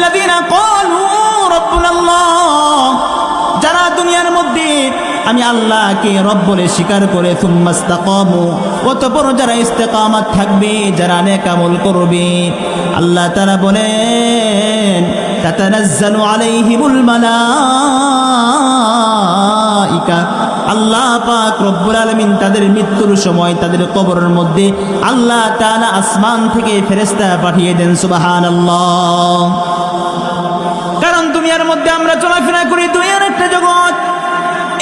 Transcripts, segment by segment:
ইন্নাল্লাযীনা ক্বালু রাব্বুনাল্লাহ, যারা দুনিয়ার মধ্যে আমি আল্লাহকে রব বলে স্বীকার করে সুম্মা ইসতাকামু, অতঃপর যারা ইস্তেকামাত থাকবে, যারা নেক আমল করবে, আল্লাহ তাআলা বলেন তাতানাজ্জালু আলাইহিমুল মালাইকা, আল্লাহ পাক রব্বুল আলামিন তাদের মৃত্যুর সময় তাদের কবরের মধ্যে আল্লাহ তাআলা আসমান থেকে ফেরেশতা পাঠিয়ে দেন। সুবহানাল্লাহ। কারণ দুনিয়ার মধ্যে আমরা চলাফেরা করি, দুনিয়ার একটা জগৎ,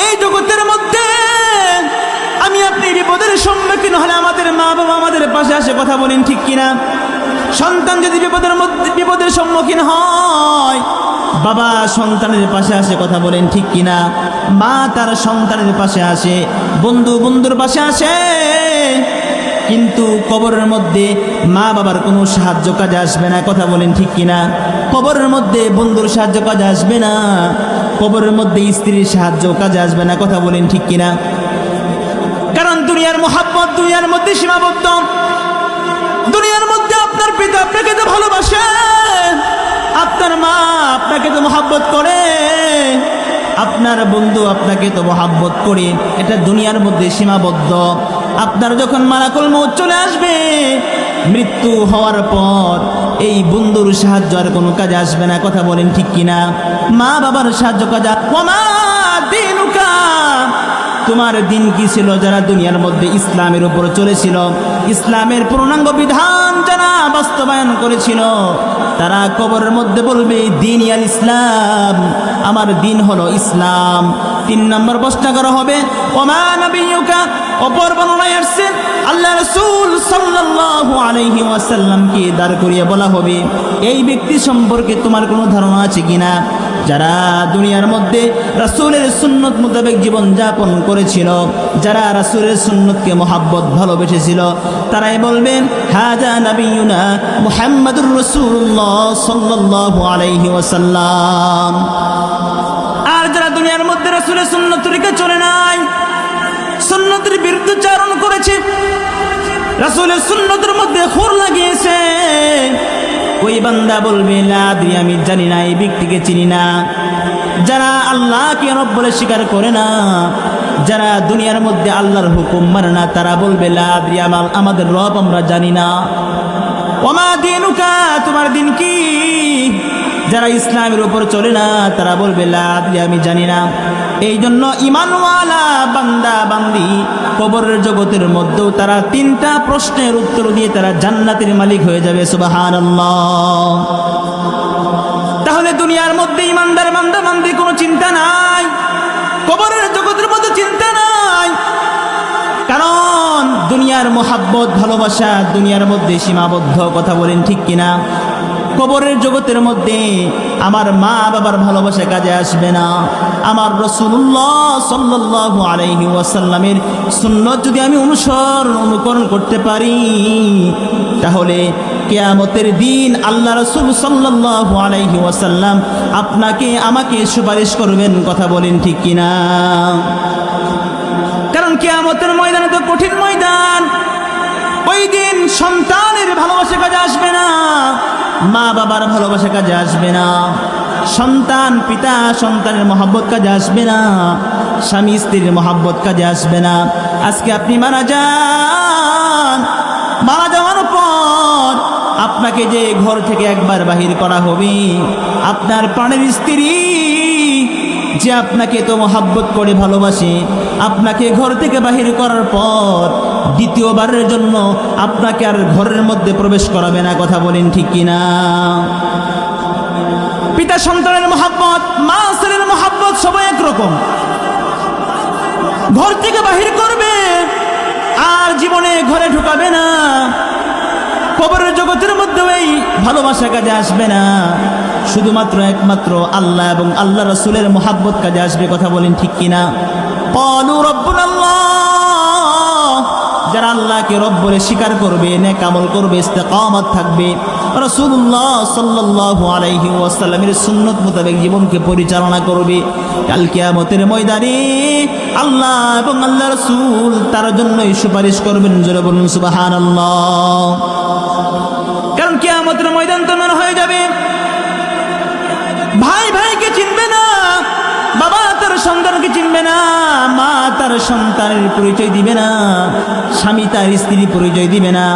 এই জগতের মধ্যে আমি আপনি বিপদের সম্মুখীন হলে আমাদের মা বাবা আমাদের পাশে আসে, কথা বলেন ঠিক কিনা? সন্তান যদি বিপদের সম্মুখীন হয়, বাবা সন্তানের পাশে আসে, কথা বলেন ঠিক কিনা? মা তার সন্তানের পাশে আসে, বন্ধু বন্ধুর পাশে আসে। কিন্তু কবরের মধ্যে মা বাবার কোনো সাহায্য কাজে আসবে না, কথা বলেন ঠিক কিনা? কবরের মধ্যে বন্ধুর সাহায্য কাজে আসবে না, কবরের মধ্যে স্ত্রীর সাহায্য কাজে আসবে না, কথা বলেন ঠিক কিনা? কারণ দুনিয়ার মোহাব্বত দুনিয়ার মধ্যে সীমাবদ্ধ। দুনিয়ার মধ্যে আপনার পিতা আপনাকে তো ভালোবাসে, আপনার মা আপনাকে তো মোহাব্বত করে, আপনার বন্ধু আপনাকে তো মোহাব্বত করে, এটা দুনিয়ার মধ্যে সীমাবদ্ধ। আপনার যখন মালাকুল মউত চলে আসবে, মৃত্যু হওয়ার পর এই বন্ধুর সাহায্য আর কোনো কাজে আসবে না, কথা বলেন ঠিক কিনা? মা বাবার সাহায্য কাজে। ওমা দিনুকা, তোমার দিন কি ছিল? যারা দুনিয়ার মধ্যে ইসলামের উপর চলেছিল, ইসলামের পূর্ণাঙ্গ বিধান যারা বাস্তবায়ন করেছিল, তারা কবরের মধ্যে বলবে দিন আল ইসলাম, আমার দিন হলো ইসলাম। 3 নম্বর প্রশ্ন করা হবে ওমা নবিয়ুকা, অপর বর্ণনায় আসছে আল্লাহ রাসূল সাল্লাল্লাহু আলাইহি ওয়াসাল্লামকে দাঁড় করিয়ে বলা হবে, এই ব্যক্তি সম্পর্কে তোমার কোনো ধারণা আছে কিনা? যারা দুনিয়ার মধ্যে রাসূলের সুন্নত মোতাবেক জীবন যাপন করেছিল, যারা রাসূলের সুন্নতকে মহব্বত ভালোবেসেছিল, তারাই বলবেন হাযা নবিয়ুনা মুহাম্মাদুর রাসূলুল্লাহ সাল্লাল্লাহু আলাইহি ওয়াসাল্লাম। আর যারা দুনিয়ার মধ্যে রাসূলের সুন্নত তরিকা চলে নাই, সুন্নতের বিরুদ্ধাচরণ করেছে, রাসূলের সুন্নতের মধ্যে খুর লাগিয়েছে, ওই বান্দা বলবে লা আদরি, আমি জানি না, এই ব্যক্তিকে চিনি না। যারা আল্লাহকে রব বলে স্বীকার করে না, যারা দুনিয়ার মধ্যে আল্লাহর হুকুম মানে না, তারা বলবে লা আদরি, আমাদের রব আমরা জানি না। ওমা দিনুকা, তোমার দিন কি? যারা ইসলামের উপর চলে না, তারা বলবে লা আদরি, আমি জানি না। এই জন্য ঈমানওয়ালা বান্দা বান্দি কবরের জগতের মধ্যেও তারা 3টা প্রশ্নের উত্তর দিয়ে তারা জান্নাতের মালিক হয়ে যাবে। সুবহানাল্লাহ। তাহলে দুনিয়ার মধ্যে ঈমানদার বান্দা বান্দি কোনো চিন্তা নাই, কবরের জগতের মধ্যে চিন্তা নাই। কারণ দুনিয়ার মোহাব্বত ভালোবাসা দুনিয়ার মধ্যে সীমাবদ্ধ, কথা বলেন ঠিক কিনা? কবরের জগতের মধ্যে আমার মা বাবার ভালোবাসা কাজে আসবে না। আমার রাসূলুল্লাহ সাল্লাল্লাহু আলাইহি ওয়াসাল্লামের সুন্নাত যদি আমি অনুকরণ করতে পারি, তাহলে কিয়ামতের দিন আল্লাহ রাসূল সাল্লাল্লাহু আলাইহি ওয়াসাল্লাম আপনাকে আমাকে সুপারিশ করবেন, কথা বলেন ঠিক কিনা? কারণ কিয়ামতের ময়দানে তো কঠিন ময়দান। ওই দিন সন্তানের ভালোবাসা কাজে আসবে না, মা বাবার ভালোবাসা কাজে আসবে না, সন্তান পিতা সন্তানের মহব্বত কাজে আসবে না, স্বামী স্ত্রীর মহব্বত কাজে আসবে না। আজকে আপনি মারা যান, মারা যাওয়ার পর আপনাকে যে ঘর থেকে একবার বাহির করা হবে, আপনার প্রাণের স্ত্রী যে আপনাকে তো মহব্বত করে ভালোবাসে, আপনাকে ঘর থেকে বাহির করার পর দ্বিতীয়বারের জন্য আপনাকে আর ঘরের মধ্যে প্রবেশ করাবে না, কথা বলেন ঠিক কিনা? পিতা সন্তানের মহব্বত, মা ছেলের মহব্বত সবাই একরকম। ঘর থেকে বাহির করবে আর জীবনে ঘরে ঢুকাবে না। কবরের জগতের মধ্যে এই ভালোবাসা কাজে আসবে না, শুধুমাত্র একমাত্র আল্লাহ এবং আল্লাহ রাসূলের মহব্বত কাজে আসবে, কথা বলেন ঠিক কিনা? ক্বালু রাব্বুনাল্লাহ, যারা আল্লাহকে রব বলে স্বীকার করবে, নেক আমল করবে, ইস্তেকামত থাকবে, রাসূলুল্লাহ সাল্লাল্লাহু আলাইহি ওয়াসাল্লামের সুন্নাত মোতাবেক জীবনকে পরিচালনা করবে, কাল কিয়ামতের ময়দানে আল্লাহ এবং আল্লাহ রাসূল তার জন্যই সুপারিশ করবেন। জোরে বলুন সুবহানাল্লাহ। কারণ কিয়ামতের ময়দান তো মনে হয়ে যাবে ভাই ভাইকে চিনবে না, বাবা তার সন্তানকে চিনবে না, মা তার সন্তানের পরিচয় দিবে না, স্বামী তার স্ত্রীর পরিচয় দিবে না।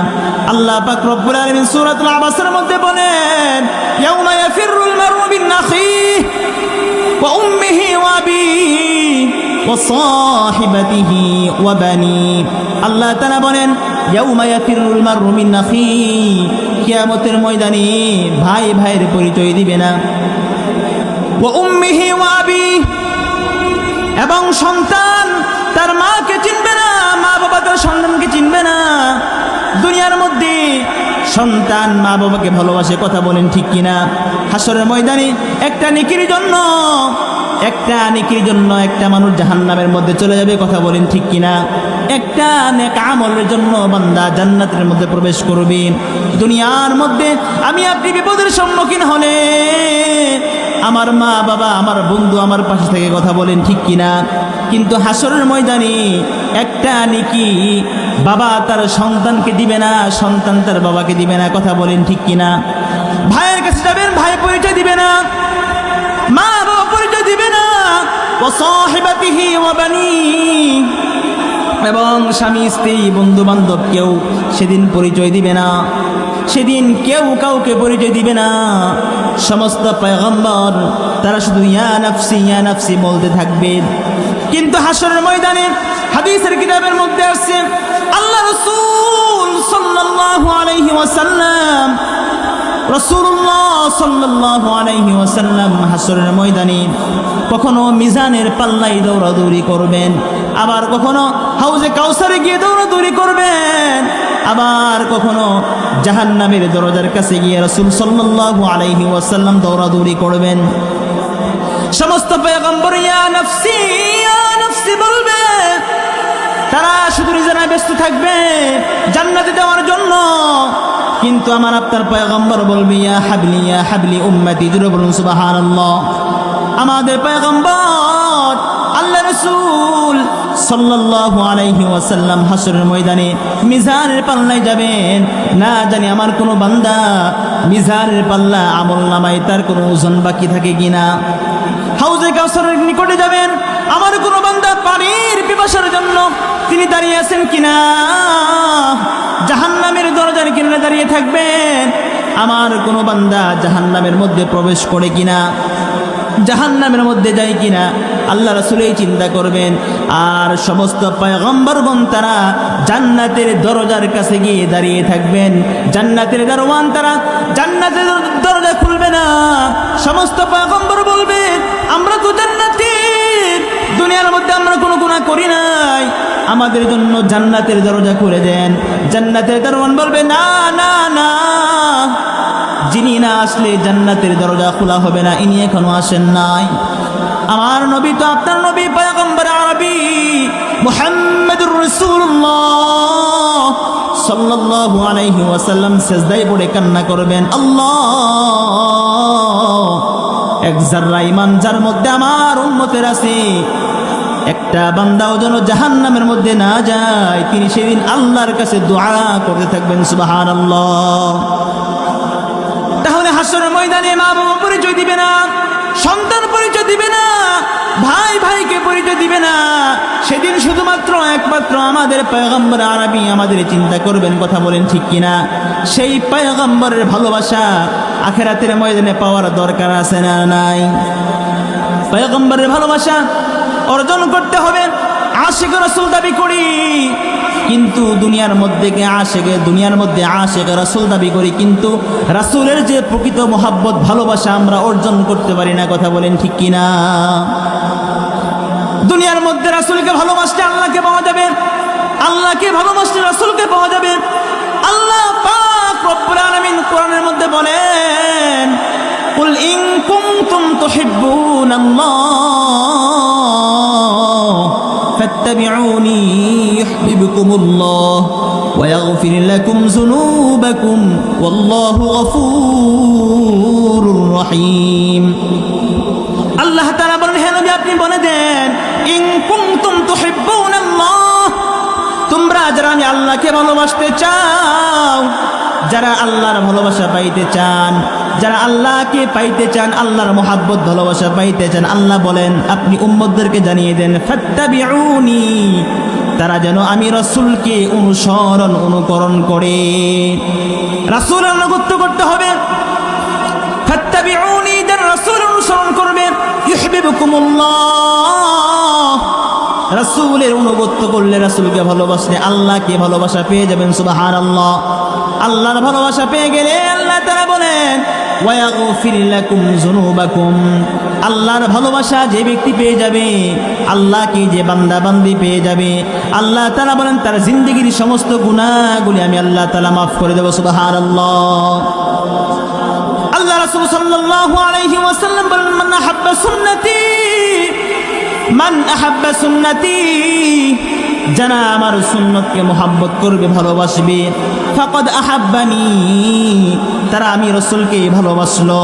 আল্লাহ পাক রব্বুল আলামিন সূরাতুল আবাসের মধ্যে বলেন, ইয়াউমা ইয়াফিরুল মারউ মিন আখিহি ওয়া উম্মিহি ওয়া আবিহি ওয়া সাহিবাতিহি ওয়া বানি। আল্লাহ তাআলা বলেন, ইয়াউমা ইয়াফিরুল মারউ মিন আখিহি, কিয়ামতের ময়দানে ভাই ভাইয়ের পরিচয় দিবে না, ওয়া উম্মিহি ওয়া আবিহি, এবং সন্তান তার মাকে চিনবে না, মা বাবা তার সন্তানকে চিনবে না। দুনিয়ার মধ্যে সন্তান মা বাবাকে ভালোবাসে, কথা বলেন ঠিক কিনা? হাসরের ময়দানে একটা নেকির জন্য একটা মানুষ জাহান্নামের মধ্যে চলে যাবে, কথা বলেন ঠিক কিনা? একটা নেক আমলের জন্য বান্দা জান্নাতের মধ্যে প্রবেশ করবে। দুনিয়ার মধ্যে আমি আপনি বিপদের সম্মুখীন হলে আমার মা বাবা আমার বন্ধু আমার পাশে থেকে, কথা বলেন ঠিক কিনা? কিন্তু হাসরের ময়দানে একটা নেকি বাবা তার সন্তানকে দিবে না, সন্তান তার বাবাকে দিবে না, কথা বলেন ঠিক কিনা? ভাইয়ের কাছে যাবেন, ভাই পরিচয় দিবে না, মা বাবা পরিচয় দিবে না, ওয়া সাহিবাতিহি ওয়া বানি, এবং স্বামী স্ত্রী বন্ধু বান্ধব কেউ সেদিন পরিচয় দিবে না, সেদিন কেউ কাউকে পরিচয় দিবে না। সমস্ত পয়গম্বর তারা শুধু ইয়া নাফসি বলতে থাকবে। কিন্তু হাসরের ময়দানে হাদিসের কিতাবের মধ্যে আসছে, আল্লাহ রাসূল সাল্লাল্লাহু আলাইহি ওয়াসাল্লাম, রাসূলুল্লাহ সাল্লাল্লাহু আলাইহি ওয়াসাল্লাম হাসরের ময়দানে কখনো মিজানের পাল্লায় দৌড়াদৌড়ি করবেন, আবার কখনো হাউজে কাউসারে গিয়ে দৌড়াদৌড়ি করবেন, আবার কখনো জাহান্নামের দরজার কাছে গিয়ে রাসূল সাল্লাল্লাহু আলাইহি ওয়াসাল্লাম দৌড়াদৌড়ি করবেন। সমস্ত পয়গম্বর ইয়া নাফসি বলবে, তারা শুধু নিজেরা ব্যস্ত থাকবে জান্নাতে যাওয়ার জন্য। কিন্তু আমার আপনার পয়গম্বর বলবে, ইয়া হাবলি উম্মতি, জুড়ে বলুন সুবহানাল্লাহ। আমাদের পয়গম্বর আল্লাহ রাসূল সাল্লাল্লাহু আলাইহি ওয়াসাল্লাম হাসরের ময়দানে মিজানের পাল্লায় যাবেন, না জানি আমার কোনো বান্দা মিজানের পাল্লা আমল নামায় তার কোনো ওজন বাকি থাকে কিনা। হাউজে কাউসারের নিকটে যাবেন, আমার কোনো বান্দা পানির পিপাসার জন্য তিনি দাঁড়িয়ে আছেন কিনা। জাহান্নামের দরজার কিনারে দাঁড়িয়ে থাকবেন, আমার কোনো বান্দা জাহান্নামের মধ্যে প্রবেশ করে কিনা, জাহান্নামের মধ্যে যায় কিনা, আল্লাহ রাসূলই চিন্তা করবেন। আর সমস্ত পয়গম্বরগণ তারা জান্নাতের দরজার কাছে গিয়ে দাঁড়িয়ে থাকবেন, জান্নাতের দারওয়ান তারা জান্নাতের দরজা খুলবে না। সমস্ত পয়গম্বর বলবে, আমরা তো জান্নাতের, দুনিয়ার মধ্যে আমরা কোনো গুনাহ করি নাই, আমাদের জন্য জান্নাতের দরজা খুলে দেন। জান্নাতের দারওয়ান বলবে, না না না, যিনি না আসলে জান্নাতের দরজা খোলা হবে না, ইনি এখনো আসেন নাই। আমার নবী তো আপনার নবী পয়গম্বর আরবি মুহাম্মদুর রাসূলুল্লাহ সাল্লাল্লাহু আলাইহি ওয়াসাল্লাম সিজদায় পড়ে কান্না করবেন, আল্লাহ, এক যারা ঈমান যার মধ্যে আমার উম্মতের আছে, একটা বান্দাও যেন জাহান্নামের মধ্যে না যায়, তিনি সেদিন আল্লাহর কাছে দোয়া করতে থাকবেন, সুবহানাল্লাহ। তাহলে হাসরের ময়দানে মা বাবা পরিচয় দিবে না, সন্তান পরিচয় দিবে না, ভাই ভাইকে পরিচয় দিবে না, সেদিন শুধুমাত্র একমাত্র আমাদের পয়গম্বর আরবি আমাদের চিন্তা করবেন, কথা বলেন ঠিক কিনা? সেই পয়গম্বরের ভালোবাসা আখিরাতের ময়দানে পাওয়ার দরকার আছে না নাই? পয়গম্বরের ভালোবাসা অর্জন করতে হবে। আশিক রাসূল দাবি করি, কিন্তু দুনিয়ার মধ্যে আশিক রাসূল দাবি করি, কিন্তু রাসূলের যে প্রকৃত মহব্বত ভালোবাসা আমরা অর্জন করতে পারি না, কথা বলেন ঠিক কিনা? দুনিয়ার মধ্যে রাসূলকে ভালোবাসলে আল্লাহকে পাওয়া যাবে, আল্লাহকে ভালোবাসলে রাসূলকে পাওয়া যাবে। আল্লাহ পাক রব্বুল আলামিন কোরআনের মধ্যে বলেন, কুল ইন কুনতুম তুহিব্বুনাল্লাহ ফাত্তাবিউনি ইউহিব্বুকুমুল্লাহ ওয়া ইয়াগফির লাকুম যুনুবাকুম ওয়াল্লাহু গফুরুর রহিম। আল্লাহ তাআলা বলেন, হে নবী আপনি বলে দেন, ইন কুনতুম তুহিব্বুনাল্লাহ, তোমরা যারা আমি আল্লাহকে ভালোবাসতে চাও, যারা আল্লাহর ভালোবাসা পাইতে চান, যারা আল্লাহকে পাইতে চান, আল্লাহর মোহাব্বত ভালোবাসা পাইতে চান, আল্লাহ বলেন আপনি উম্মতদেরকে জানিয়ে দেন ফাত্তাবিউনি, তারা যেন আমি রাসূলকে অনুকরণ করে। রাসূলের আনুগত্য করতে হবে। ফাত্তাবিউনি, যারা রাসূল অনুসরণ করবে, ইউহিব্বুকুমুল্লাহ, রাসূলের অনুগত্য করলে, রাসূলকে ভালোবাসলে আল্লাহকে ভালোবাসা পেয়ে যাবেন। সুবহানাল্লাহ। আল্লাহর ভালোবাসা পেয়ে গেলে আল্লাহ তাআলা বলেন ওয়ায়াগফির লাকুম যুনুবাকুম, আল্লাহর ভালোবাসা যে ব্যক্তি পেয়ে যাবে, আল্লাহকে যে বান্দা বান্দি পেয়ে যাবে, আল্লাহ তাআলা বলেন তার জিন্দেগীর সমস্ত গুনাহগুলি আমি আল্লাহ তাআলা মাফ করে দেব। সুবহানাল্লাহ। আল্লাহ রাসূল সাল্লাল্লাহু আলাইহি ওয়াসাল্লাম বলেন মান আহাব্বা সুন্নতি, যারা আমার সুন্নতকে মোহাব্বত করবে, ভালোবাসবে, ফাকাদ আহাব্বানি, তারা আমি রাসূলকে ভালোবাসলো।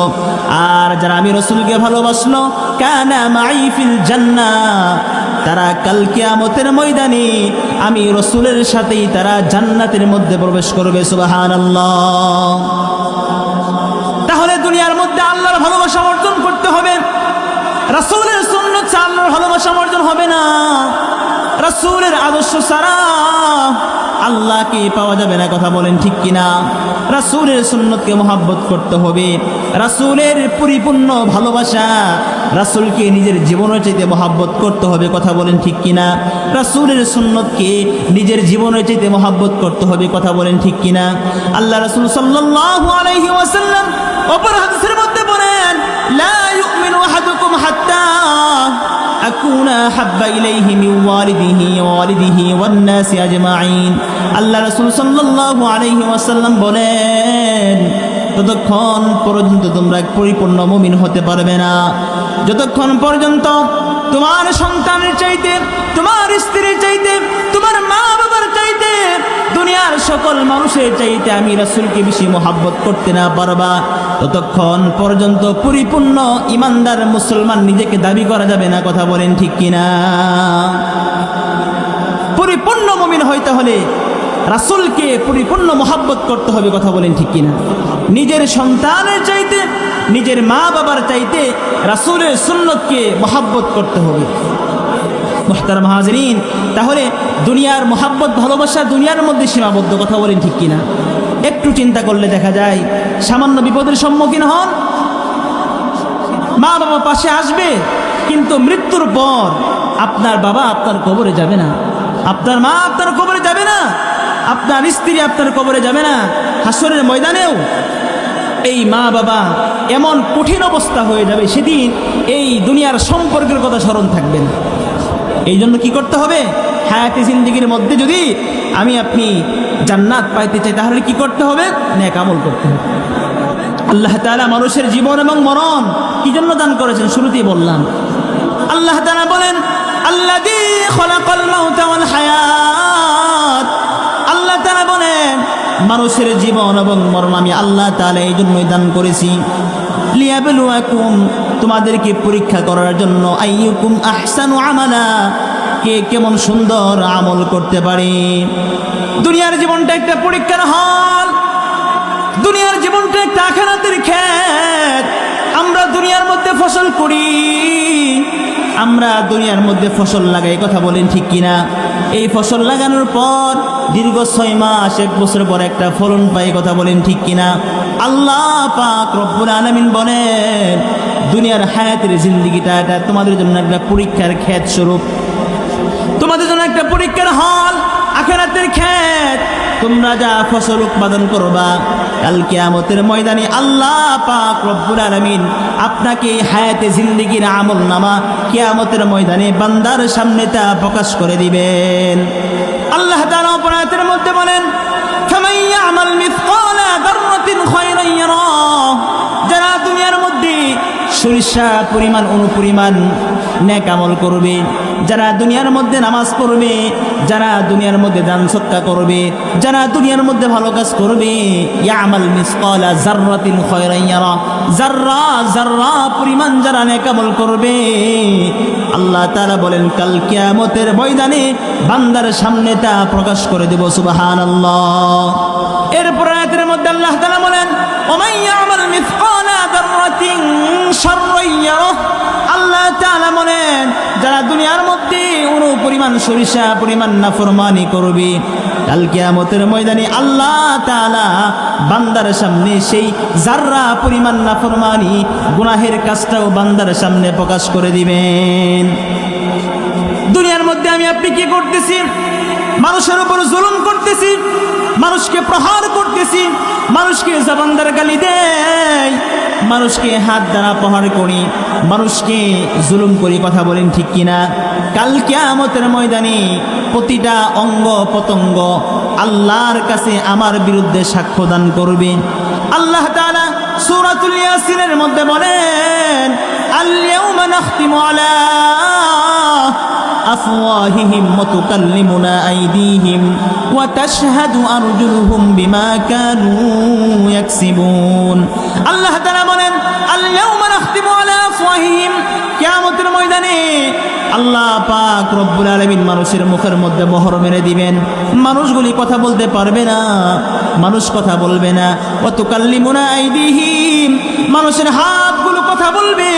আর যারা আমি রাসূলকে ভালোবাসলো, কানা মাই ফিল জান্নাহ, তারা কাল কিয়ামতের ময়দানে আমি রাসূলের সাথেই তারা জান্নাতের মধ্যে প্রবেশ করবে। সুবহানাল্লাহ। তাহলে দুনিয়ার মধ্যে আল্লাহর ভালোবাসা অর্জন করতে হবে। রাসূলের সুন্নাত ছাড়া আল্লাহর ভালোবাসা অর্জন হবে না। রাসূলের আদর্শ ছাড়া আল্লাহকে পাওয়া যাবে না। কথা বলেন ঠিক কিনা? রাসূলের সুন্নতকে মোহাব্বত করতে হবে। রাসূলের পরিপূর্ণ ভালোবাসা, রাসূলকে নিজের জীবনের চাইতে মোহাব্বত করতে হবে। কথা বলেন ঠিক কিনা? রাসূলের সুন্নতকে নিজের জীবনের চাইতে মোহাব্বত করতে হবে। কথা বলেন ঠিক কিনা? আল্লাহ রাসূল সাল্লাল্লাহু আলাইহি ওয়াসাল্লাম অপর হাদিসের মধ্যে বলেন লা ইউমিনু আহাদুকুম হাত্তা আকুনা হাব্বা ইলাইহি মিন ওয়ালিদিহি ওয়া ওয়ালিদিহি ওয়ান নাসি আজমাইন। আল্লাহ রাসূল সাল্লাল্লাহু আলাইহি ওয়াসাল্লাম বলেন ততক্ষণ পর্যন্ত তোমরা পরিপূর্ণ মুমিন হতে পারবে না যতক্ষণ পর্যন্ত তোমার সন্তানের চাইতে, তোমার স্ত্রীর চাইতে, তোমার মা বাবার চাইতে, দুনিয়ার সকল মানুষের চাইতে আমি রাসূলকে বেশি মোহাব্বত করতে না পারবা, ততক্ষণ পর্যন্ত পরিপূর্ণ ইমানদার মুসলমান নিজেকে দাবি করা যাবে না। কথা বলেন ঠিক কিনা? পরিপূর্ণ মুমিন হইতে হলে রাসূলকে পরিপূর্ণ মোহাব্বত করতে হবে। কথা বলেন ঠিক কিনা? নিজের সন্তানের চাইতে, নিজের মা বাবার চাইতে রাসূলের সুন্নতকে মোহাব্বত করতে হবে। মুহতারাম হাজিরিন, তাহলে দুনিয়ার মোহাব্বত, ভালোবাসা দুনিয়ার মধ্যে সীমাবদ্ধ। কথা বলেন ঠিক কিনা? একটু চিন্তা করলে দেখা যায় সামান্য বিপদের সম্মুখীন হন, মা বাবা পাশে আসবে, কিন্তু মৃত্যুর পর আপনার বাবা আপনার কবরে যাবে না, আপনার মা আপনার কবরে যাবে না, আপনার স্ত্রী আপনার কবরে যাবে না। হাসরের ময়দানেও এই মা বাবা এমন কঠিন অবস্থা হয়ে যাবে, সেদিন এই দুনিয়ার সম্পর্কের কথা স্মরণ থাকবে না। এই জন্য কি করতে হবে? হায়াতে জিন্দেগির মধ্যে যদি আমি আপনি জান্নাত পাইতে চাই, তাহলে কি করতে হবে? নেক আমল করতে হবে। আল্লাহ তাআলা মানুষের জীবন এবং মরণ কি জন্য দান করেছেন? শুরুতেই বললাম। আল্লাহ তাআলা বলেন আল্লাযী খলাকাল মাউতা ওয়াল হায়াত, আল্লাহ তাআলা বলেন মানুষের জীবন এবং মরণ আমি আল্লাহ তাআলা এই জন্যই দান করেছি, লিয়াবলুয়াকুম, তোমাদেরকে পরীক্ষা করার জন্য, আইয়ুকুম আহসানু আমালা, কে কেমন সুন্দর আমল করতে পারে। দুনিয়ার জীবনটা একটা পরীক্ষার হল, দুনিয়ার জীবনটা একটা আখিরাতের ক্ষেত। আমরা দুনিয়ার মধ্যে ফসল করি, আমরা দুনিয়ার মধ্যে ফসল লাগাই। কথা বলেন ঠিক কিনা? এই ফসল লাগানোর পর দীর্ঘ 6 মাস 1 বছর পর একটা ফলন পাই। কথা বলেন ঠিক কিনা? আল্লাহ পাক রব্বুল আলামিন বলেন দুনিয়ার হায়াতের জিন্দেগিটা এটা তোমাদের জন্য একটা পরীক্ষার ক্ষেত স্বরূপ, তোমাদের জন্য একটা পরীক্ষার হল, আখিরাতের ক্ষেত। তোমরা যা ফসল উৎপাদন করবা, কাল কিয়ামতের ময়দানে আল্লাহ পাক রব্বুল আলামিন আপনাকে হায়াতে জিন্দেগির আমলনামা কিয়ামতের ময়দানে বান্দার সামনে তা প্রকাশ করে দিবেন। আল্লাহ তাআলা আয়াতের মধ্যে বলেন ফামান ইয়ামাল মিসকালা যাররাতিন খায়রান ইয়ারা, যারা দুনিয়ার মধ্যে সরিষা পরিমাণ অনুপরিমাণ নেক আমল করবে, যারা দুনিয়ার মধ্যে নামাজ পড়বে, যারা দুনিয়ার মধ্যে দান সদকা করবে, যারা দুনিয়ার মধ্যে ভালো কাজ করবে, ইয়ামাল মিসকালা যাররাতিন খায়রান ইয়ারা, যাররা যাররা পরিমাণ যারা নেক আমল করবে, আল্লাহ তাআলা বলেন কাল কিয়ামতের ময়দানে বান্দার সামনে তা প্রকাশ করে দেব। সুবহানাল্লাহ। এরপর আয়াতের মধ্যে আল্লাহ তাআলা বলেন ওমান ইয়ামাল মিসকালা যাররাতিন শাররান ইয়ারাহ। আল্লাহ তাআলা বলেন যারা দুনিয়ার মধ্যে কোনো পরিমাণ সরিষা পরিমাণ নাফরমানি করবে, কাল কিয়ামতের ময়দানে আল্লাহ তাআলা বান্দার সামনে সেই যাররা পরিমাণ নাফরমানি গুনাহের কাজটাও বান্দার সামনে প্রকাশ করে দিবেন। দুনিয়ার মধ্যে আমি আপনি কি করতেছি? মানুষের উপর জুলুম করতেছি, মানুষকে প্রহার করতেছি, মানুষকে জবান দ্বারা গালি দেই, মানুষকে হাত দ্বারা প্রহার করি, মানুষকে জুলুম করি, কথা বলেন ঠিক কিনা? কাল কিয়ামতের ময়দানে প্রতিটা অঙ্গ প্রত্যঙ্গ আল্লাহর কাছে আমার বিরুদ্ধে সাক্ষ্য দান করবে। আল্লাহ তাআলা সূরাতুল ইয়াসিনের মধ্যে বলেন আল-ইয়াওমা নাখতিমু আলা আফওয়াহিহিম ওয়া তুকাল্লিমুনা আইদিহিম ওয়া তাশহাদু আরজুলুহুম বিমা কানু ইয়াকসিবুন। আল্লাহ তাআলা বলেন আল-ইয়াওমা নাখতিমু আলা আফওয়াহিহিম, কিয়ামতের ময়দানে আল্লাহ পাক রব্বুল আলামিন মানুষের মুখের মধ্যে মোহর মেরে দিবেন। মানুষগুলি কথা বলতে পারবে না, মানুষ কথা বলবে না। ওয়া তুকাল্লিমুনা আইদিহিম, মানুষের হাতগুলো কথা বলবে।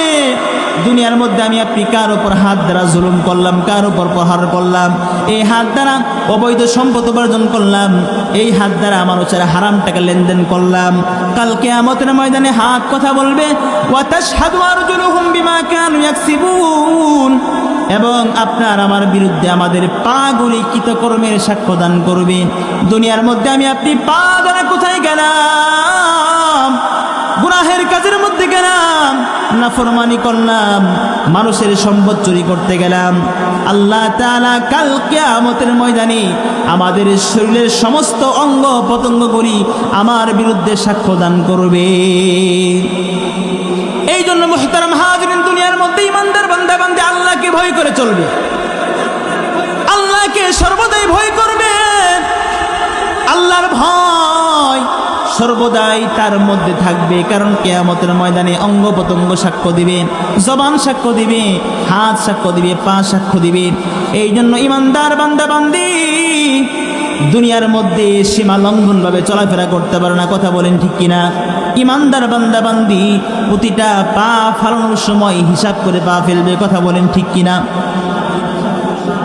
দুনিয়ার মধ্যে আমি আপনি কার উপর হাত দ্বারা জুলুম করলাম, কার উপর প্রহার করলাম, এই হাত দ্বারা অবৈধ সম্পদ উপার্জন করলাম, এই হাত দ্বারা মানুষের হারাম টাকা লেনদেন করলাম, কাল কিয়ামতের ময়দানে হাত কথা বলবে। ওয়া তাশহাদু আরজুলুহুম বিমা কানু ইয়াকসিবুন, এবং আপনার আমার বিরুদ্ধে আমাদের পাগুলি কৃতকর্মের সাক্ষ্য দান করবে। দুনিয়ার মধ্যে আমি আপনি পা দ্বারা কোথায় গেলাম? গুনাহের কাজের মধ্যে গেলাম, নাফরমানি করলাম, মানুষের সম্পদ চুরি করতে গেলাম। আল্লাহ তাআলা কাল কিয়ামতের ময়দানে আমাদের শরীরের সমস্ত অঙ্গ প্রত্যঙ্গগুলি আমার বিরুদ্ধে সাক্ষ্য দান করবে। এই জন্য মুহতারাম হাজিরিন, দুনিয়ার মধ্যে ইমানদার বান্দা বান্দে আল্লাহকে ভয় করে চলবে, আল্লাহকে সর্বদাই ভয় করবে। আল্লাহর ভয় সর্বদাই তার মধ্যে থাকবে, কারণ কিয়ামতের ময়দানে অঙ্গ প্রত্যঙ্গ সাক্ষ্য দিবে, জবান সাক্ষ্য দিবে, হাত সাক্ষ্য দিবে, পা সাক্ষ্য দিবে। এই জন্য ইমানদার বান্দা বান্দি দুনিয়ার মধ্যে সীমা লঙ্ঘন ভাবে চলাফেরা করতে পারে না, কথা বলেন ঠিক কিনা? ইমানদার বান্দা বান্দি প্রতিটা পা ফালানোর সময় হিসাব করে পা ফেলবে, কথা বলেন ঠিক কিনা?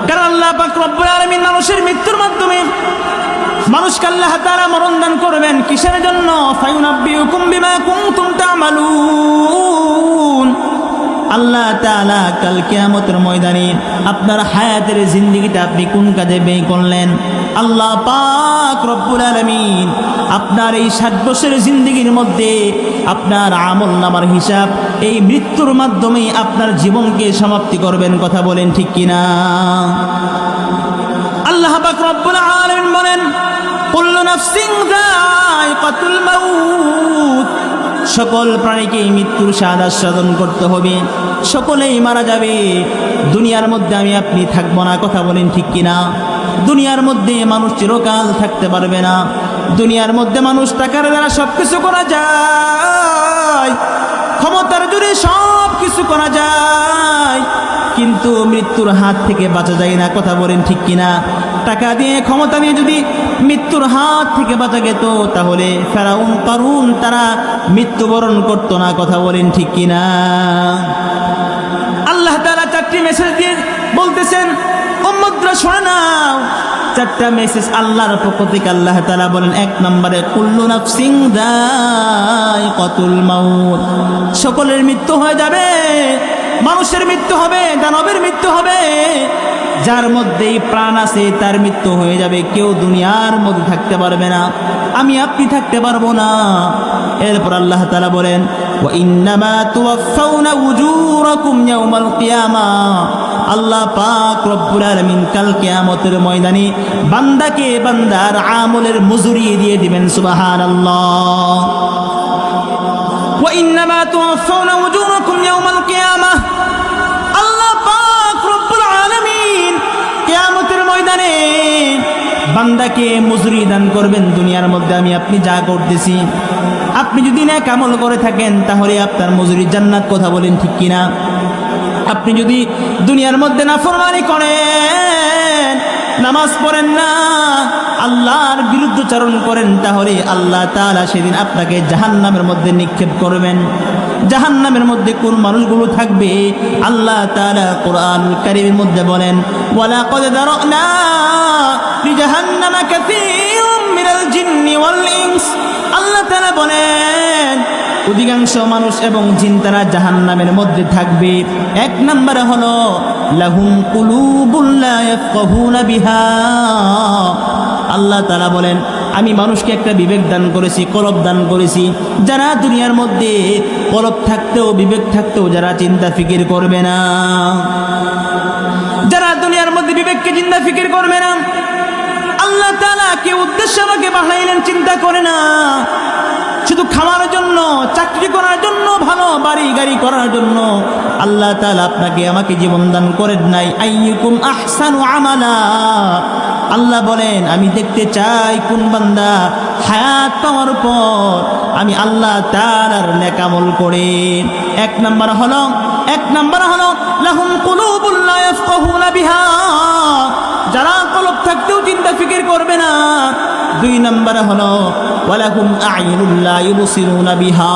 কারণ আল্লাহ পাক রব্বুল আলামিন মানুষের মৃত্যুর মাধ্যমে মানুষকে আল্লাহ তাআলা মরণ দান করবেন। কিসের জন্য? ফায়ুনাব্বিউকুম বিমা কুনতুম তা'মালুন। আল্লাহ তাআলা কাল কিয়ামতের ময়দানে আপনার হায়াতের জিন্দেগিটা আপনি কোন কাজে ব্যয় করলেন, আল্লাহ পাক রব্বুল আলামিন আপনার এই 60 বছরের জিন্দেগির মধ্যে আপনার আমল নামার হিসাব এই মৃত্যুর মাধ্যমে আপনার জীবনকে সমাপ্তি করবেন, কথা বলেন ঠিক কিনা? আল্লাহ পাক রব্বুল আলামিন বলেন কুল্লু নাফসিন যায়িকাতুল মাউত, সকল প্রাণীকে মৃত্যুর স্বাদ আস্বাদন করতে হবে, সকলেই মারা যাবে। দুনিয়ার মধ্যে আমি আপনি থাকবো না, কথা বলেন ঠিক কিনা? দুনিয়ার মধ্যে মানুষ চিরকাল থাকতে পারবে না। দুনিয়ার মধ্যে মানুষ টাকার দ্বারা সব কিছু করা যায়, ক্ষমতার জোরে সব কিছু করা যায়, কিন্তু মৃত্যুর হাত থেকে বাঁচা যায় না, কথা বলেন ঠিক কিনা? টাকা দিয়ে ক্ষমতা নিয়ে যদি মৃত্যুর হাত থেকে বাঁচা যেত, তাহলে ফেরাউন কারুন তারা মৃত্যুবরণ করতো না, কথা বলেন ঠিক কিনা? আল্লাহ তাআলা 4টি মেসেজ দিয়ে বলতেছেন উম্মতরা শুনে নাও। 4টা মেসেজ আল্লাহর পক্ষ থেকে আল্লাহ তাআলা বলেন, 1 নম্বরে কুল্লু নাফসিন যায়িকাতুল মাউত, সকলের মৃত্যু হয়ে যাবে। মানুষের মৃত্যু হবে, দানবের মৃত্যু হবে, যার মধ্যেই প্রাণ আছে তার মৃত্যু হয়ে যাবে। কেউ দুনিয়ার মধ্যে থাকতে পারবে না, আমি আপনি থাকতে পারবো না। এরপর আল্লাহ তাআলা বলেন ওয়া ইন্নামা তুওয়াফাউনা উজুরাকুম ইয়াওমাল কিয়ামাহ, আল্লাহ পাক রব্বুল আলামিন কাল কিয়ামতের ময়দানে বান্দাকে বান্দার আমলের মজুরি দিয়ে দিবেন। সুবহানাল্লাহ। ওয়া ইন্নামা তুওয়াফাউনা উজুরাকুম ইয়াওমাল কিয়ামাহ, আল্লাহ পাক রব্বুল আলামিন কিয়ামতের ময়দানে বান্দাকে মজুরি দান করবেন। দুনিয়ার মধ্যে আমি আপনি যা করতেছি, আপনি যদি নেক আমল করে থাকেন তাহলে আপনার মজুরি জান্নাত, কথা বলেন ঠিক কিনা? আপনি যদি দুনিয়ার মধ্যে নাফরমানি করেন, নামাজ পড়েন না, আল্লাহর বিরুদ্ধচারণ করেন, তাহলে আল্লাহ তাআলা সেদিন আপনাকে জাহান্নামের মধ্যে নিক্ষেপ করবেন। জাহান্নামের মধ্যে কোন মানুষগুলো থাকবে? আল্লাহ তাআলা কোরআনুল কারীমের মধ্যে বলেন, ওয়ালাকাদ দারানা লিজাহান্নামা কাসীরুম মিনাল জিন্নি ওয়াল ইনস। আল্লাহ তাআলা বলেন অধিকাংশ মানুষ এবং জিন তারা জাহান্নামের মধ্যে থাকবে। এক নম্বরে হলো লাহুম কুলুবুন লা ইয়াফকাহুনা বিহা। আল্লাহ তাআলা বলেন আমি মানুষকে একটা বিবেক দান করেছি, কলব দান করেছি, যারা দুনিয়ার মধ্যে কলব থাকতেও বিবেক থাকতেও যারা চিন্তা ফিকির করবে না, যারা দুনিয়ার মধ্যে বিবেককে চিন্তা ফিকির করবে না। আল্লাহ তাআলা কি উদ্দেশ্যে আমাকে বানাইলেন চিন্তা করে না, শুধু খাওয়ার জন্য, চাকরি করার জন্য, ভালো বাড়ি গাড়ি করার জন্য আল্লাহ তাআলা আপনাকে আমাকে জীবন দান করেন নাই। আইয়ুকুম আহসানু আমালা। আল্লাহ বলেন আমি দেখতে চাই কোন বান্দা হায়াত পাওয়ার পর আমি আল্লাহ তাআলার নেক আমল করে। এক নাম্বার হলো লাহুম কুলুবুন লা ইয়াফকাহুনা বিহা, যারা কলব থাকতেও চিন্তা ফিকির করবে না। দুই নম্বরে হলো ওয়ালাহুম আ'ইনুন লা ইউবসিরুনা বিহা,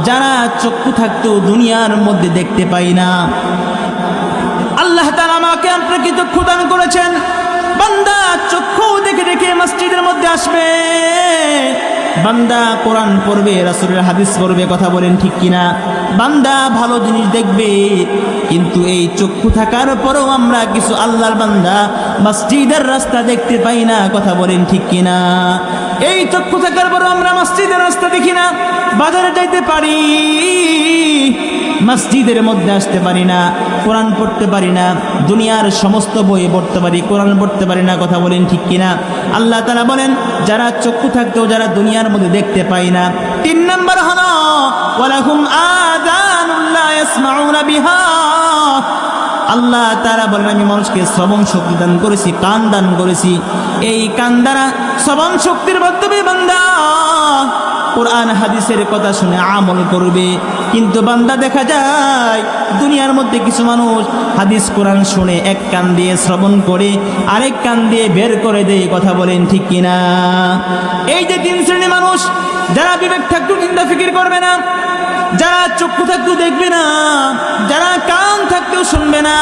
যারা চক্ষু থাকতেও দুনিয়ার মধ্যে দেখতে পাই না। আল্লাহ তাআলা আমাকে আপনাকে চক্ষু দান করেছেন, বান্দা চক্ষু দেখে দেখে মসজিদের মধ্যে আসবে, বান্দা কোরআন পড়বে, রাসূলের হাদিস পড়বে, কথা বলেন ঠিক কিনা? বান্দা ভালো জিনিস দেখবে। কিন্তু এই চক্ষু থাকার পরেও আমরা কিছু আল্লাহর বান্দা মসজিদের রাস্তা দেখতে পাই না, কথা বলেন ঠিক কিনা? এই চক্ষু থাকার পরেও আমরা মসজিদের রাস্তা দেখি না, বাজারে যাইতে পারি, মসজিদের মধ্যে আসতে পারি না, কোরআন পড়তে পারি না, দুনিয়ার সমস্ত বই পড়তে পারি, কোরআন পড়তে পারি না, কথা বলেন ঠিক কিনা? আল্লাহ তাআলা বলেন যারা চক্ষু থাকতেও যারা দুনিয়ার মধ্যে দেখতে পাই না। তিন নম্বর হলো ওয়ালাহুম আযানুন লা ইয়াসমাউনা বিহা। আল্লাহ তাআলা বলেন আমি মানুষকে শ্রবণ শক্তি দান করেছি, কান দান করেছি। এই কান দ্বারা শ্রবণ শক্তির মাধ্যমে বান্দা কোরআন হাদিসের কথা শুনে আমল করবে। কিন্তু বান্দা দেখা যায় দুনিয়ার মধ্যে কিছু মানুষ হাদিস কোরআন শুনে এক কান দিয়ে শ্রবণ করে আরেক কান দিয়ে বের করে দেয়, কথা বলেন ঠিক কিনা? এই যে তিন শ্রেণী মানুষ, যারা বিবেক থাকতেও চিন্তা ফিকির করবে না, যারা চক্ষু থাকতেও দেখবে না, যারা কান থাকতেও শুনবে না,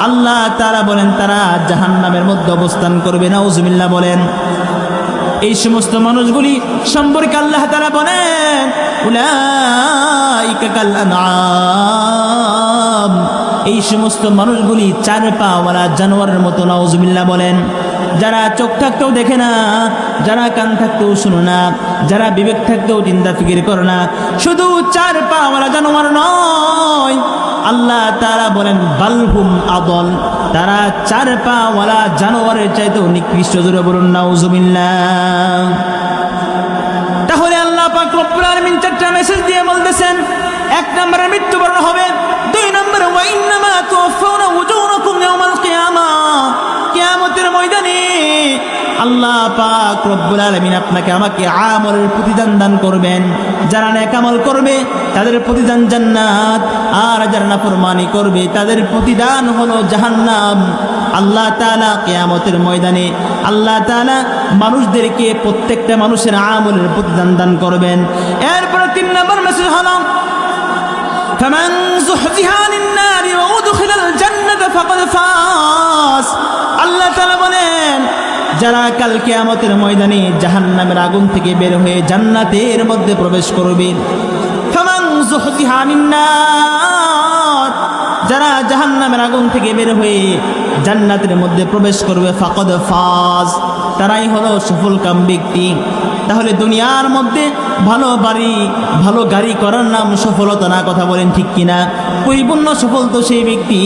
আল্লাহ তাআলা বলেন তারা জাহান্নামের মধ্যে অবস্থান করবে। নাউজুবিল্লাহ বলেন। এই সমস্ত মানুষগুলি সম্পর্কে আল্লাহ তাআলা বলেন উলাইকা কাল আনআম। এই সমস্ত মানুষগুলি চার পাওয়ালা জানোয়ারের মতো। নাউজুবিল্লাহ বলেন। যারা চোখ থাকতেও দেখে না, যারা কান থাকতেও শুনে না, যারা বিবেক থাকতেও চিন্তা ফিকির করে না, শুধু চার পাওয়ালা জানোয়ার নয়, আল্লাহ তাআলা বলেন বালহুম আদল, তারা চার পাওয়ালা জানোয়ারের চাইতেও নিকৃষ্ট। জোরে বলুন নাউজুবিল্লাহ। তাহলে আল্লাহ পাক রব্বুল আলামিন চারটা মেসেজ দিয়ে বলতেছেন, এক নম্বরে মৃত্যুবরণ হবে, দুই নম্বরে ওয়া ইন্নামা তুওয়াফাউনা উজুরাকুম ইয়াওমাল কিয়ামা, কিয়ামতের ময়দানে আল্লাহ পাক রব্বুল আলামিন আপনাকে আমাকে আমলের প্রতিদান দান করবেন। যারা নেক আমল করবে তাদের প্রতিদান জান্নাত, আর যারা নাফরমানি করবে তাদের প্রতিদান হলো জাহান্নাম। আল্লাহ তাআলা কিয়ামতের ময়দানে আল্লাহ তাআলা মানুষদেরকে প্রত্যেকটা মানুষের আমলের প্রতিদান দান করবেন। এরপর তিন নম্বর মেসেজ হলো ফামান যুহজিহা আনিন নারি ওয়া উদখিলাল জান্নাতা ফাকাদ ফাজ। আল্লাহ তাআলা বলেন যারা কাল কিয়ামতের ময়দানে জাহান্নামের আগুন থেকে বের হয়ে জান্নাতের মধ্যে প্রবেশ করবে, ফামান যুহজিহা আনিন নার, যারা জাহান্নামের আগুন থেকে বের হয়ে জান্নাতের মধ্যে প্রবেশ করবে, ফাকাদ ফাজ, তারাই হলো সফলকাম ব্যক্তি। তাহলে দুনিয়ার মধ্যে ভালো বাড়ি ভালো গাড়ি করার নাম সফলতা না, কথা বলেন ঠিক কিনা? পরিপূর্ণ সফল তো সেই ব্যক্তি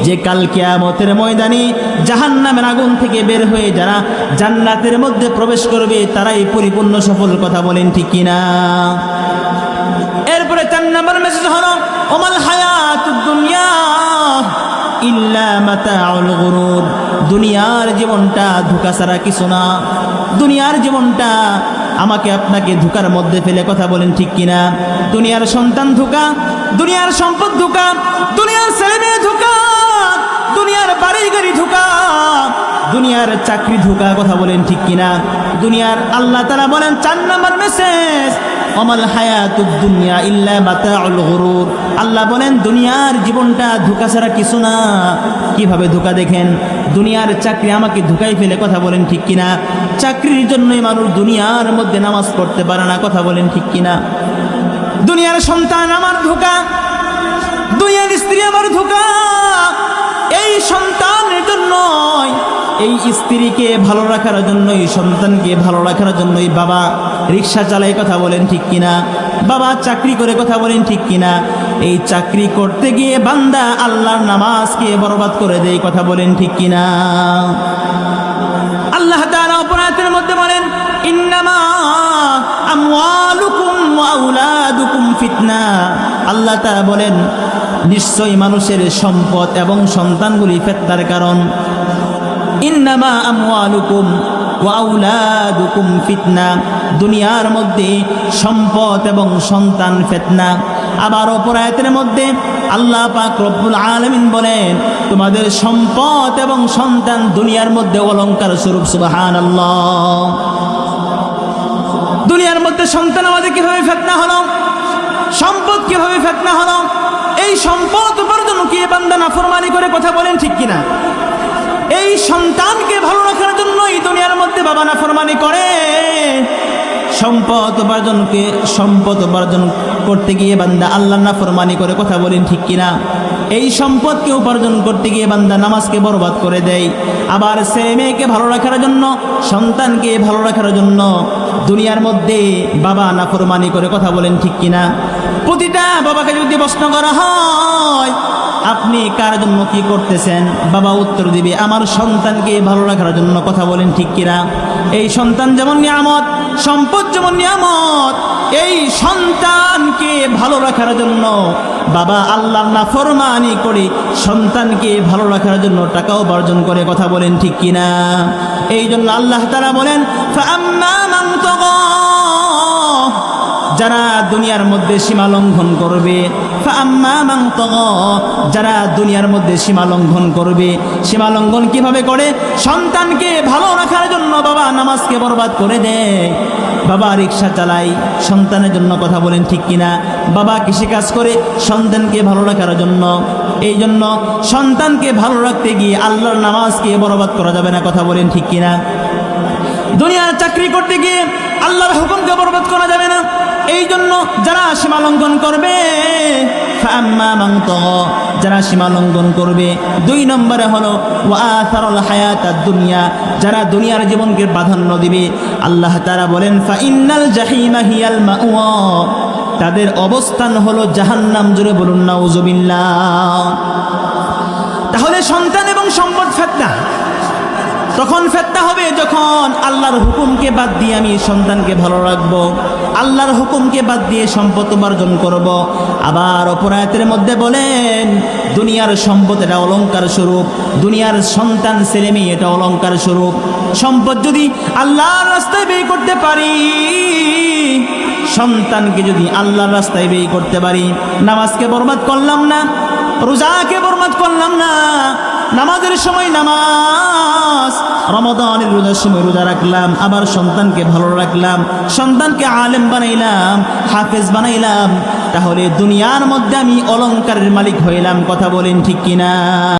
যে কাল কিয়ামতের ময়দানে জাহান্নামের আগুন থেকে বের হয়ে যারা জান্নাতের মধ্যে প্রবেশ করবে তারাই পরিপূর্ণ সফল, কথা বলেন ঠিক কিনা? এরপরে 4 নম্বর মেসেজ হলো ওমাল হায়াতুদ দুনিয়া ইল্লা মাতাউল গুরুর। দুনিয়ার জীবনটা ধোঁকা ছাড়া কিছু না। দুনিয়ার জীবনটা আমাকে আপনাকে ধোঁকার মধ্যে ফেলে, কথা বলেন ঠিক কিনা? দুনিয়ার সন্তান ধোঁকা, দুনিয়ার সম্পদ ধোঁকা, দুনিয়ার ছেলে মেয়ে ধোঁকা, দুনিয়ার বাড়ি গাড়ি ধোঁকা, দুনিয়ার চাকরি ধোঁকা, কথা বলেন ঠিক কিনা? দুনিয়ার আল্লাহ তাআলা বলেন 4 নম্বর মেসেজ, ওমাল হায়াতুদ দুনিয়া ইল্লা মাতাউল গুরুর। আল্লাহ বলেন দুনিয়ার জীবনটা ধোঁকা ছাড়া কিছু না। কিভাবে ধোঁকা দেখেন? দুনিয়ার চাকরি আমাকে ধোঁকাই ফেলে, কথা বলেন ঠিক কিনা? চাকরির জন্যই মানুষ দুনিয়ার মধ্যে নামাজ পড়তে পারে না, কথা বলেন ঠিক কিনা? দুনিয়ার সন্তান আমার ধোঁকা, দুনিয়ার স্ত্রী আমার ধোঁকা। এই সন্তানের জন্যই, এই স্ত্রীকে ভালো রাখার জন্যই, সন্তানকে ভালো রাখার জন্যই বাবা রিক্সা চালায়, কথা বলেন ঠিক কিনা? বাবা চাকরি করে, কথা বলেন ঠিক কিনা? এই চাকরি করতে গিয়ে বান্দা আল্লাহর নামাজকে বরবাদ করে দেয়, কথা বলেন ঠিক কিনা? আল্লাহ তাআলা অপরাধের মধ্যে বলেন ইন্নামা আমওয়ালুকুম ওয়া আওলাদুকুম ফিতনা। আল্লাহ তাআলা বলেন নিশ্চয়ই মানুষের সম্পদ এবং সন্তানগুলি ফিতনার কারণ। ইন্নামা আমওয়ালুকুম ওয়া আওলাদুকুম ফিতনা, দুনিয়ার মধ্যে সম্পদ এবং সন্তান ফিতনা। আবার অপর আয়াতের মধ্যে আল্লাহ পাক রব্বুল আলামিন বলেন তোমাদের সম্পদ এবং সন্তান দুনিয়ার মধ্যে অলংকার স্বরূপ। সুবহানাল্লাহ। দুনিয়ার মধ্যে সন্তান আমাদের কিভাবে ফিতনা হলো, সম্পদ কিভাবে ফিতনা হলো? এই সম্পদ উপার্জন কি বান্দা নাফরমানি করে, কথা বলেন ঠিক কিনা? এই সন্তানকে ভালো রাখার জন্য এই দুনিয়ার মধ্যে বাবা নাফরমানি করে। সম্পদ উপার্জন করতে গিয়ে বান্দা আল্লাহর নাফরমানি করে, কথা বলেন ঠিক কিনা? এই সম্পদকে উপার্জন করতে গিয়ে বান্দা নামাজকে বরবাদ করে দেয়। আবার ছেলে মেয়েকে ভালো রাখার জন্য, সন্তানকে ভালো রাখার জন্য দুনিয়ার মধ্যে বাবা নাফরমানি করে, কথা বলেন ঠিক কিনা? প্রতিটা বাবাকে যদি প্রশ্ন করা হয় আপনি কার জন্য কি করতেছেন, বাবা উত্তর দিবে আমার সন্তানকে ভালো রাখার জন্য, কথা বলেন ঠিক কিনা? এই সন্তান যেমন নিয়ামত, সম্পদ যেমন নিয়ামত, এই সন্তানকে ভালো রাখার জন্য বাবা আল্লাহর নাফরমানি করে সন্তানকে ভালো রাখার জন্য টাকা উপার্জন করে, কথা বলেন ঠিক কিনা? এই জন্য আল্লাহ তাআলা বলেন ফাআম্মা মান তাগা, যারা দুনিয়ার মধ্যে সীমা লঙ্ঘন করবে, ফাআম্মা মান তাগা, যারা দুনিয়ার মধ্যে সীমা লঙ্ঘন করবে। সীমা লঙ্ঘন কিভাবে করে? সন্তানকে ভালো রাখার জন্য বাবা নামাজকে বরবাদ করে দেয়, বাবা রিক্সা চালায় সন্তানের জন্য, কথা বলেন ঠিক কিনা? বাবা কৃষিকাজ করে সন্তানকে ভালো রাখার জন্য। এই জন্য সন্তানকে ভালো রাখতে গিয়ে আল্লাহর নামাজকে বরবাদ করা যাবে না, কথা বলেন ঠিক কিনা? দুনিয়ার চাকরি করতে গিয়ে আল্লাহর হুকুমকে বরবাদ করা যাবে না। এই জন্য যারা সীমা লঙ্ঘন করবে, ফাআম্মা মান তাগা, যারা সীমা লঙ্ঘন করবে। 2 নম্বরে হলো ওয়া আথারাল হায়াতাদ দুনিয়া, যারা দুনিয়ার জীবনকে প্রাধান্য দিবে। আল্লাহ তাআলা বলেন ফাইন্নাল জাহিমা হিয়াল মাওয়া, তাদের অবস্থান হলো জাহান্নাম। জোরে বলুন নাউজুবিল্লাহ। তাহলে সন্তান এবং সম্পদ ফিতনা। তখন ফিতনা হবে যখন আল্লাহর হুকুমকে বাদ দিয়ে আমি সন্তানকে ভালো রাখবো, আল্লাহর হুকুমকে বাদ দিয়ে সম্পদ উপার্জন করব। আবার অপর আয়াতের মধ্যে বলেন দুনিয়ার সম্পদ এটা অলংকার স্বরূপ, দুনিয়ার সন্তান ছেলে মেয়ে এটা অলংকার স্বরূপ। সম্পদ যদি আল্লাহর রাস্তায় ব্যয় করতে পারি, সন্তানকে যদি আল্লাহর রাস্তায় ব্যয় করতে পারি, নামাজকে বরবাদ করলাম না, রোজাকে বরবাদ করলাম না, নামাজের সময় নামাজ, রমাদানের রোজার সময় রোজা রাখলাম, আবার সন্তানকে ভালো রাখলাম, সন্তানকে আলেম বানাইলাম, হাফেজ বানাইলাম, তাহলে দুনিয়ার মধ্যে আমি অলংকারের মালিক হইলাম। কথা বলেন ঠিক কিনা?